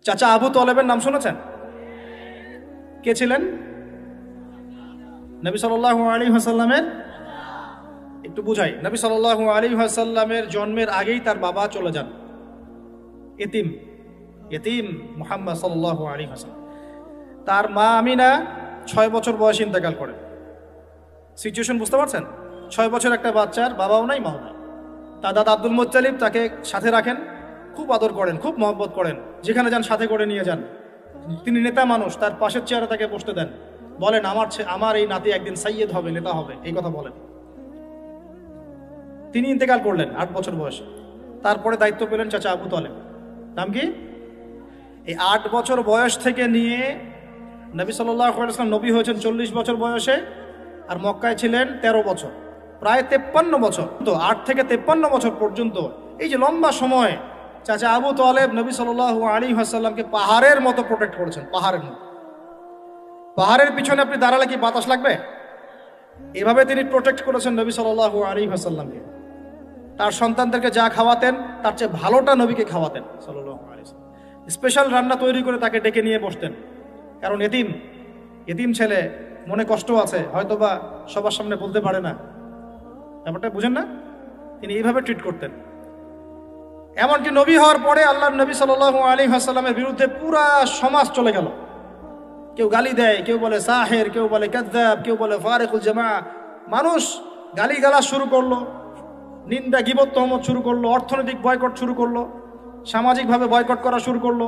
চাচা আবু তলেবের নাম শুনেছেন? কে ছিলেন? নবী সাল্লাল্লাহু আলাইহি ওয়াসাল্লামের, একটু বুঝাই, নবী সাল্লাল্লাহু আলাইহি ওয়াসাল্লামের জন্মের আগেই তার বাবা চলে যান, এতিম এতিম মুহাম্মদ সাল্লাল্লাহু আলাইহি ওয়াসাল্লাম। তার মা আমিনা 6 বছর বয়সে ইন্তেকাল করেন। সিচুয়েশন বুঝতে পারছেন? 6 বছর একটা বাচ্চার বাবাও নাই মাও নাই। তার দাদা আব্দুল মুত্তালিব তাকে সাথে রাখেন, খুব আদর করেন, খুব মহব্বত করেন, যেখানে যান সাথে করে নিয়ে যান। তিনি নেতা মানুষ, তার পাশের চেয়ারে তাকে বসতে দেন, বলেন আমার এই নাতি একদিন সাইয়্যেদ হবে, নেতা হবে, এই কথা বলেন। তিনি ইন্তেকাল করলেন 8 বছর বয়সে। তারপরে দায়িত্ব পেলেন চাচা আবু তলেব। নাম কি? এই 8 বছর বয়স থেকে নিয়ে নবী সাল্লাল্লাহু আলাইহি ওয়াসাল্লাম নবী হয়েছেন 40 বছর বয়সে, আর মক্কায় ছিলেন 13 বছর, প্রায় 53 বছর। তো 8 থেকে 53 বছর পর্যন্ত এই যে লম্বা সময় চাচা আবু তলেব নবী সাল্লাল্লাহু আলাইহি ওয়াসাল্লামকে পাহাড়ের মতো প্রোটেক্ট করেছেন, পাহাড়ের মতো। পাহাড়ের পিছনে আপনি দাঁড়ালে কি বাতাস লাগবে? এভাবে তিনি প্রোটেক্ট করেছেন নবী সাল্লাল্লাহু আলাইহি ওয়াসাল্লামকে। তার সন্তানদেরকে যা খাওয়াতেন তার চেয়ে ভালোটা নবীকে খাওয়াতেন সাল্লাল্লাহু আলাইহি ওয়াসাল্লাম। স্পেশাল রান্না তৈরি করে তাকে ডেকে নিয়ে বসতেন, কারণ এতিম ছেলে, মনে কষ্ট আছে, হয়তোবা সবার সামনে বলতে পারে না, ব্যাপারটা বুঝেন না? তিনি এইভাবে ট্রিট করতেন। এমনকি নবী হওয়ার পরে আল্লাহর নবী সাল্লাল্লাহু আলাইহি ওয়াসাল্লামের বিরুদ্ধে পুরা সমাজ চলে গেল। কেউ গালি দেয়, কেউ বলে সাহের, কেউ বলে কাযযাব, কেউ বলে ফারিকুল জামা। মানুষ গালিগালাজ শুরু করলো, নিন্দা গীবত তহমত শুরু করলো, অর্থনৈতিক বয়কট শুরু করলো, সামাজিকভাবে বয়কট করা শুরু করলো।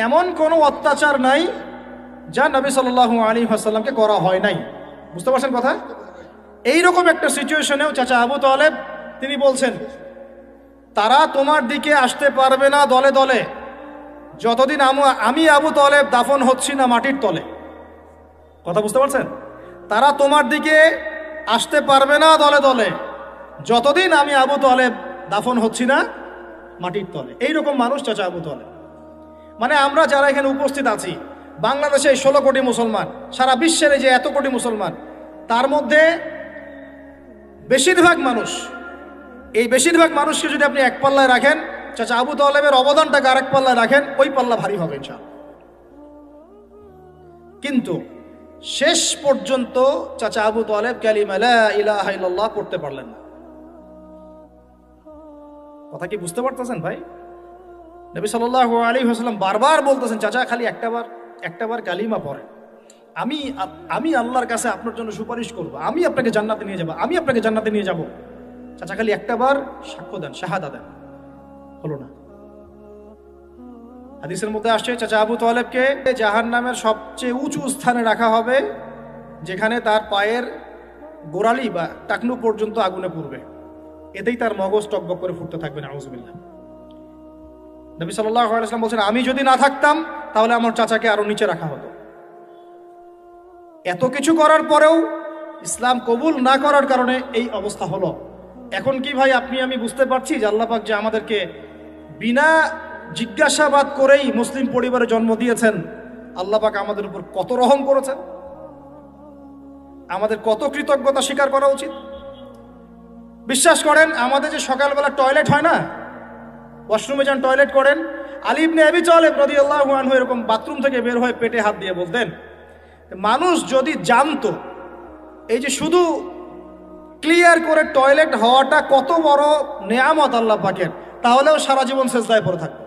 এমন কোনো অত্যাচার নাই যা নবী সাল্লাল্লাহু আলাইহি ওয়াসাল্লামকে করা হয় নাই। বুঝতে পারছেন কথা? এইরকম একটা সিচুয়েশনেও চাচা আবু তলেব তিনি বলছেন, তারা তোমার দিকে আসতে পারবে না দলে দলে যতদিন আমি আবু তলেব দাফন হচ্ছি না মাটির তলে। কথা বুঝতে পারছেন? তারা তোমার দিকে আসতে পারবে না দলে দলে যতদিন আমি আবু তলেব দাফন হচ্ছি না মাটির তলে। এইরকম মানুষ চাচা আবু তলেব। মানে আমরা যারা এখানে উপস্থিত আছি, বাংলাদেশে 16 কোটি মুসলমান, সারা বিশ্বের এই যে এত কোটি মুসলমান, তার মধ্যে বেশিরভাগ মানুষকে যদি আপনি এক পাল্লায় রাখেন, চাচা আবু তলেবের অবদানটাকে আরেক পাল্লায় রাখেন, ওই পাল্লা ভারী হবে ইনশাআল্লাহ। কিন্তু শেষ পর্যন্ত চাচা আবু তলেব কালিমা লা ইলাহা ইল্লাল্লাহ পড়তে পারলেন না। কথা কি বুঝতে পারতেছেন ভাই? নবী সাল্লাল্লাহু আলাইহি ওয়াসাল্লাম বারবার বলতেছেন, চাচা খালি একটাবার কালিমা পড়েন, আমি আল্লাহর কাছে আপনার জন্য সুপারিশ করব, আমি আপনাকে জান্নাতে নিয়ে যাব, চাচা খালি একটাবার সাক্ষ্য দেন, শাহাদা দেন। হলো না। হাদিসের মধ্যে আসছে চাচা আবু তলেবকে জাহান্নামের সবচেয়ে উঁচু স্থানে রাখা হবে, যেখানে তার পায়ের গোড়ালি বা টাকনু পর্যন্ত আগুনে পুড়বে, এতেই তার মগজ টকবক করে ফুটতে থাকবে। নাউযুবিল্লাহ। নবী সাল্লাল্লাহু আলাইহি ওয়াসাল্লাম বলছেন, আমি যদি না থাকতাম তাহলে আমার চাচাকে আরো নিচে রাখা হতো। এত কিছু করার পরেও ইসলাম কবুল না করার কারণে এই অবস্থা হলো। এখন কি ভাই আপনি আমি বুঝতে পারছি যে আল্লাহ পাক যে আমাদেরকে বিনা জিজ্ঞাসাবাদ করেই মুসলিম পরিবারে জন্ম দিয়েছেন, আল্লাহ পাক আমাদের উপর কত রহম করেছেন, আমাদের কত কৃতজ্ঞতা স্বীকার করা উচিত। বিশ্বাস করেন, আমাদের যে সকালবেলা টয়লেট হয় না, ওয়াশরুমে যান টয়লেট করেন, আলী ইবনে আবি তালেব রাদিয়াল্লাহু আনহু এরকম বাথরুম থেকে বের হয়ে পেটে হাত দিয়ে বলতেন, মানুষ যদি জানতো এই যে শুধু ক্লিয়ার করে টয়লেট হওয়াটা কত বড় নেয়ামত আল্লাহ পাকের, তাহলেও সারা জীবন সেজদায় পড়ে থাকতো।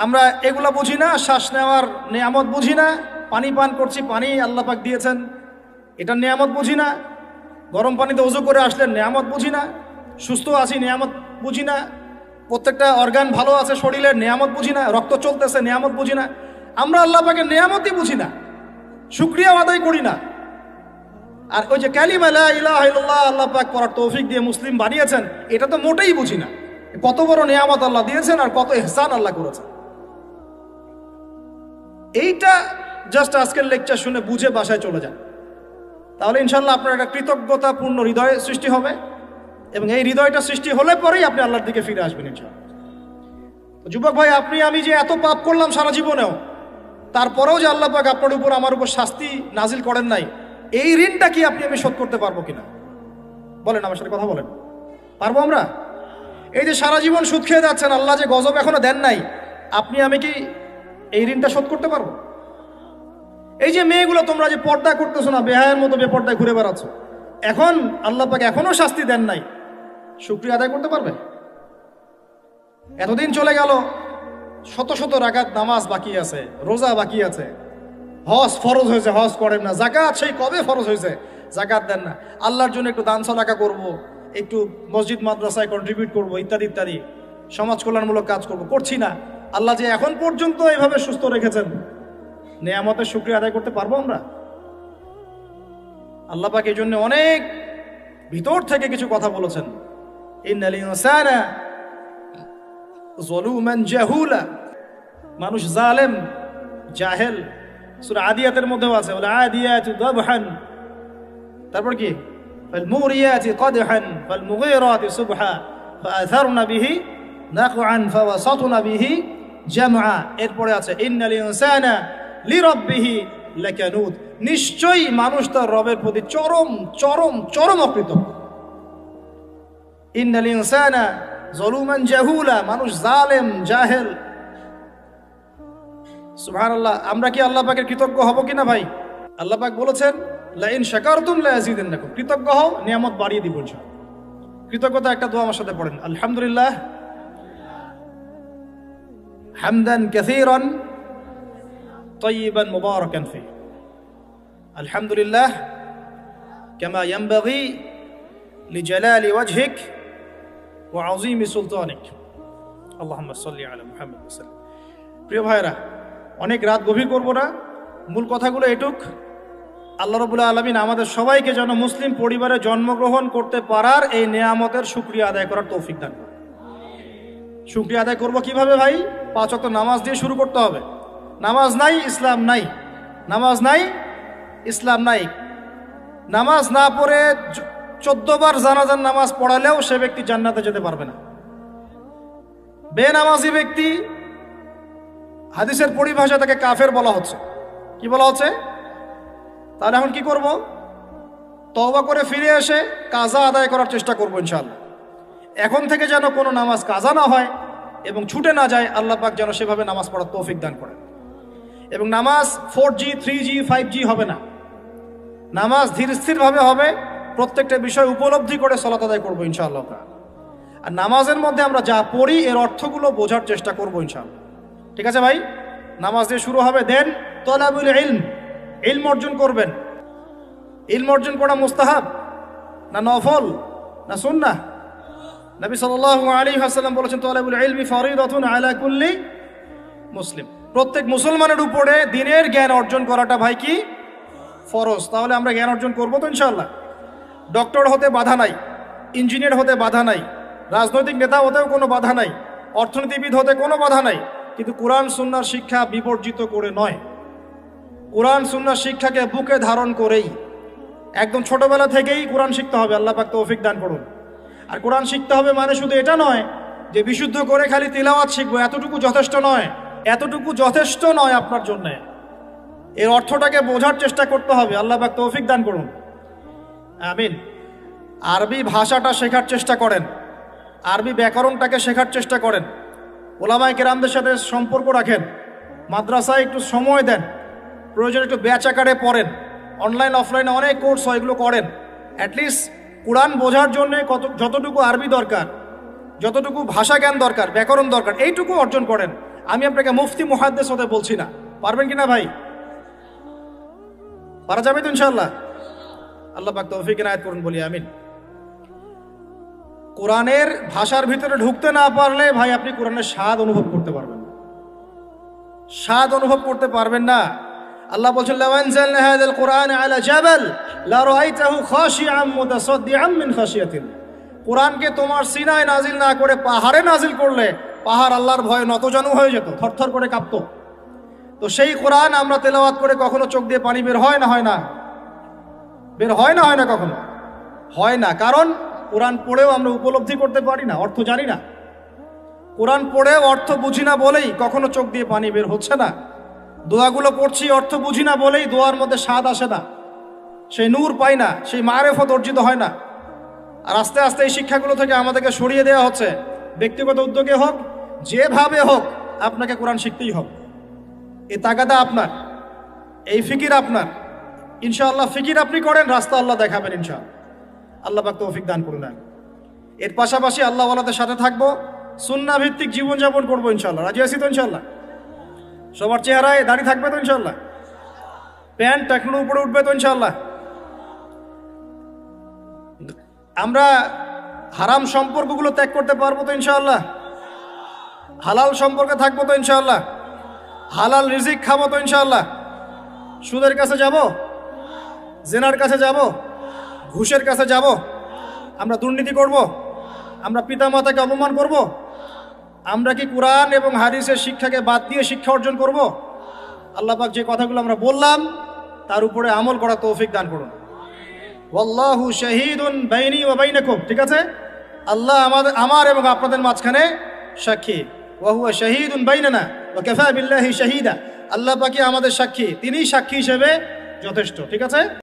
আমরা এগুলা বুঝি না, শ্বাস নেওয়ার নেয়ামত বুঝি না, পানি পান করছি, পানি আল্লাহ পাক দিয়েছেন, এটা নেয়ামত বুঝি না, গরম পানিতে ওযু করে আসলেন নেয়ামত বুঝি না, সুস্থ আছি নেয়ামত বুঝি না, প্রত্যেকটা অর্গান ভালো আছে শরীরের নেয়ামত বুঝি না, রক্ত চলতেছে নেয়ামত বুঝি না। আমরা আল্লাহ পাকের নেয়ামতই বুঝি না, শুকরিয়া আদায় করি না। আর ওই যে কালিমা লা ইলাহা ইল্লাল্লাহ আল্লাহ পাক পড়ার তৌফিক দিয়ে মুসলিম বানিয়েছেন, এটা তো মোটেই বুঝি না। কত বড় নেয়ামত আল্লাহ দিয়েছেন আর কত ইহসান আল্লাহ করেছেন। এইটা জাস্ট আজকের লেকচার শুনে বুঝে বাসায় চলে যান, তাহলে ইনশাআল্লাহ আপনার একটা কৃতজ্ঞতাপূর্ণ হৃদয় সৃষ্টি হবে, এবং এই হৃদয়টা সৃষ্টি হলে পরেই আপনি আল্লাহর দিকে ফিরে আসবেন ইনশাআল্লাহ। তো যুবক ভাই, আপনি আমি যে এত পাপ করলাম সারা জীবনেও, তারপরেও যে আল্লাহ পাক আপনার উপর আমার উপর শাস্তি নাজিল করেন নাই, এই ঋণটা কি আপনি আমি শোধ করতে পারবো কিনা? বলেন, আমার সাথে কথা বলেন, পারবো আমরা? এই যে সারা জীবন সুদ খেয়ে যাচ্ছেন, আল্লাহ যে গজব এখনো দেন নাই, আপনি আমি কি এই ঋণটা শোধ করতে পারবো? এই যে মেয়েগুলো তোমরা যে পর্দা করতেছো না, বেহায়ের মতো বেপর্দায় ঘুরে বেড়াচ্ছ, এখন আল্লাহ পাক এখনো শাস্তি দেন নাই, শুকরিয়া আদায় করতে পারবে? এতদিন চলে গেল, শত শত রাকাত নামাজ বাকি আছে, রোজা বাকি আছে, হজ ফরজ হয়েছে, হজ করেন না, জাকাত সেই কবে ফরজ হয়েছে, জাকাত দেন না, আল্লাহর জন্য একটু দান সদকা করব, একটু মসজিদ মাদ্রাসায় কন্ট্রিবিউট করব, ইত্যাদি ইত্যাদি সমাজ কল্যাণমূলক কাজ করব, করছি না। আল্লাহ যে এখন পর্যন্ত এইভাবে সুস্থ রেখেছেন, নেয়ামতের শুকরিয়া আদায় করতে পারবো আমরা? আল্লাহ পাক এই জন্য অনেক ভিতর থেকে কিছু কথা বলেছেন, ইন্নাল ইনসানা যালুমান জাহুলা, মানুষ জালেম জাহেল। সূরা আদিয়াতের মধ্যেও আছে, ওয়াল আদিয়াতু দাবহান, তারপর কি ফাল মুরিয়াতি কদহান ফাল মুগীরাতি সুবহা ফাআথারনা বিহি নাকআন ফাওয়াসাতনা বিহি জামআ। এরপরে আছে ইন্নাল ইনসানা লিরাব্বিহি লাকানুদ, নিশ্চয়ই মানুষ তার রবের প্রতি চরম চরম চরম অকৃতজ্ঞ। ইন্নাল ইনসানা যালুমান জাহুলা, মানুষ জালেম জাহেল। সুবহানাল্লাহ, আমরা কি আল্লাহ পাকের কৃতজ্ঞ হব কিনা ভাই? আল্লাহ পাক বলেছেন লা ইন শাকারতুম লা আযীদান্নাকুম, কৃতজ্ঞ হও নিয়ামত বাড়িয়ে দিব ইনশাআল্লাহ। কৃতজ্ঞতা একটা দোয়া আমার সাথে পড়েন, আলহামদুলিল্লাহ হামদান কাসীরান তাইয়িবান মুবারাকান ফি, আলহামদুলিল্লাহ কামা ইয়ানবাগি লিজালালি ওয়াজহিক ওয়া আযীমি সুলতানিক, আল্লাহুম্মা সাল্লি আলা মুহাম্মাদ ওয়া সাল্লাম। প্রিয় ভাইরা, অনেক রাত গভীর করব না, মূল কথাগুলো এটুক। আল্লাহ রাব্বুল আলামিন আমাদের সবাইকে যেন মুসলিম পরিবারে জন্মগ্রহণ করতে পারার এই নেয়ামতের শুকরিয়া আদায় করার তৌফিক দান করেন। শুকরিয়া আদায় করব কিভাবে ভাই? 5 ওয়াক্ত নামাজ দিয়ে শুরু করতে হবে। নামাজ নাই ইসলাম নাই, নামাজ নাই ইসলাম নাই। নামাজ না পড়ে 14 বার জানাজার নামাজ পড়ালেও সে ব্যক্তি জান্নাতে যেতে পারবে না। বেনামাজি ব্যক্তি, হাদিসের পরিভাষায় তাকে কাফের বলা হচ্ছে। কি বলা হচ্ছে? তাহলে এখন কি করব? তওবা করে ফিরে এসে কাজা আদায় করার চেষ্টা করব ইনশাআল্লাহ। এখন থেকে যেন কোনো নামাজ কাজা না হয় এবং ছুটে না যায়, আল্লাহ পাক যেন সেভাবে নামাজ পড়ার তৌফিক দান করেন। এবং নামাজ 4G 3G 5G হবে না, নামাজ ধীর স্থিরভাবে হবে, প্রত্যেকটা বিষয় উপলব্ধি করে সালাত আদায় করবো ইনশাআল্লাহ। আর নামাজের মধ্যে আমরা যা পড়ি এর অর্থগুলো বোঝার চেষ্টা করবো ইনশাআল্লাহ। ঠিক আছে ভাই? নামাজ দিয়ে শুরু হবে, দেন তলাবুল ইলম, ইলম অর্জন করবেন। ইলম অর্জন করা মুস্তাহাব না নফল না সুন্নাহ? নবী সাল্লাল্লাহু আলাইহি ওয়াসাল্লাম বলেছেন তলাবুল ইলমি ফরিদাতুন আলা কুল্লি মুসলিম, প্রত্যেক মুসলমানের উপরে দ্বীনের জ্ঞান অর্জন করাটা ভাই কি ফরজ। তাহলে আমরা জ্ঞান অর্জন করবো তো ইনশাআল্লাহ। ডক্টর হতে বাধা নাই, ইঞ্জিনিয়ার হতে বাধা নাই, রাজনৈতিক নেতা হতেও কোনো বাধা নাই, অর্থনীতিবিদ হতে কোনো বাধা নাই, কিন্তু কোরআন সুন্নাহর শিক্ষা বিবর্জিত করে নয়। কোরআন সুন্নাহর শিক্ষাকে বুকে ধারণ করেই একদম ছোটবেলা থেকেই কোরআন শিখতে হবে। আল্লাহ পাক তৌফিক দান করুন। আর কোরআন শিখতে হবে মানে শুধু এটা নয় যে বিশুদ্ধ করে খালি তিলাওয়াত শিখবো, এতটুকু যথেষ্ট নয়, এতটুকু যথেষ্ট নয় আপনার জন্যে। এর অর্থটাকে বোঝার চেষ্টা করতে হবে। আল্লাহ পাক তৌফিক দান করুন, আমিন। আরবি ভাষাটা শেখার চেষ্টা করেন, আরবি ব্যাকরণটাকে শেখার চেষ্টা করেন, ওলামায়ে কেরামদের সাথে সম্পর্ক রাখেন, মাদ্রাসায় একটু সময় দেন, প্রয়োজন একটু ব্যাচ আকারে পড়েন, অনলাইন অফলাইনে অনেক কোর্স হয়, এগুলো করেন। অ্যাটলিস্ট কোরআন বোঝার জন্য যতটুকু আরবি দরকার, যতটুকু ভাষা জ্ঞান দরকার, ব্যাকরণ দরকার, এইটুকু অর্জন করেন। আমি আপনাকে মুফতি মুহাদ্দিস হতে বলছি না, পারবেন কিনা ভাই? পারা যাবে তো ইনশাআল্লাহ। আল্লাহ পাক তৌফিক ইনায়াত করুন, বলি আমিন। কোরআনের ভাষার ভিতরে ঢুকতে না পারলে ভাই আপনি কোরআনের স্বাদ অনুভব করতে পারবেন না, স্বাদ অনুভব করতে পারবেন না। আল্লাহ বলছেন লাউ আনজালনা হাযাল কুরআন আলা জাবাল লা রাআইতাহু খাশিআম মুতাসাদ্দিআম মিন খাশিয়াতিল্লাহ। কোরআনকে তোমার সিনায় নাজিল না করে পাহাড়ে নাজিল করলে পাহাড় আল্লাহর ভয়ে নতজানু হয়ে যেত, থরথর করে কাঁপতো। তো সেই কোরআন আমরা তেলাওয়াত করে কখনো চোখ দিয়ে পানি বের হয় না? হয় না? বের হয় না? হয় না? কখনো হয় না। কারণ কোরআন পড়েও আমরা উপলব্ধি করতে পারি না, অর্থ জানি না। কোরআন পড়েও অর্থ বুঝি না বলেই কখনো চোখ দিয়ে পানি বের হচ্ছে না। দোয়াগুলো পড়ছি অর্থ বুঝি না বলেই দোয়ার মধ্যে স্বাদ আসে না, সেই নূর পাই না, সেই মারেফত অর্জিত হয় না। আর আস্তে আস্তে এই শিক্ষাগুলো থেকে আমাদেরকে সরিয়ে দেওয়া হচ্ছে। ব্যক্তিগত উদ্যোগে হোক, যেভাবে হোক আপনাকে কোরআন শিখতেই হবে। এই তাগাদা আপনার, এই ফিকির আপনার। ইনশাআল্লাহ ফিকির আপনি করেন, রাস্তা আল্লাহ দেখাবেন ইনশাআল্লাহ। আল্লাহ পাক তৌফিক দান করুন। এর পাশাপাশি আল্লাহ ওয়ালাদের সাথে থাকবো, সুন্নাহ ভিত্তিক জীবনযাপন করবো ইনশাআল্লাহ। রাজি আছি তো ইনশাআল্লাহ? সবার চেহারায় দাড়ি থাকবে তো ইনশাআল্লাহ? প্যান্ট টাকনুর উপরে উঠবে তো ইনশাআল্লাহ? আমরা হারাম সম্পর্কগুলো ত্যাগ করতে পারবো তো ইনশাআল্লাহ? হালাল সম্পর্কে থাকবো তো ইনশাআল্লাহ? হালাল রিজিক খাবো তো ইনশাআল্লাহ? সুদের কাছে যাব, জেনার কাছে যাব, ঘুষের কাছে যাব? আমরা দুর্নীতি করব? আমরা পিতামাতাকে অপমান করব? আমরা কি কোরআন এবং হাদিসের শিক্ষাকে বাদ দিয়ে শিক্ষা অর্জন করব? আল্লাহ পাক যে কথাগুলো আমরা বললাম তার উপরে আমল করা তৌফিক দান করুন। ওয়াল্লাহু শাহীদুন বাইনি ওয়া বাইনাকুম। ঠিক আছে? আল্লাহ আমার এবং আপনাদের মাঝখানে সাক্ষী। ওয়া হুয়া শাহীদুন বাইনানা ওয়া কাফা বিল্লাহি শাহীদা। আল্লাহ পাকই আমাদের সাক্ষী, তিনিই সাক্ষী হিসেবে যথেষ্ট। ঠিক আছে?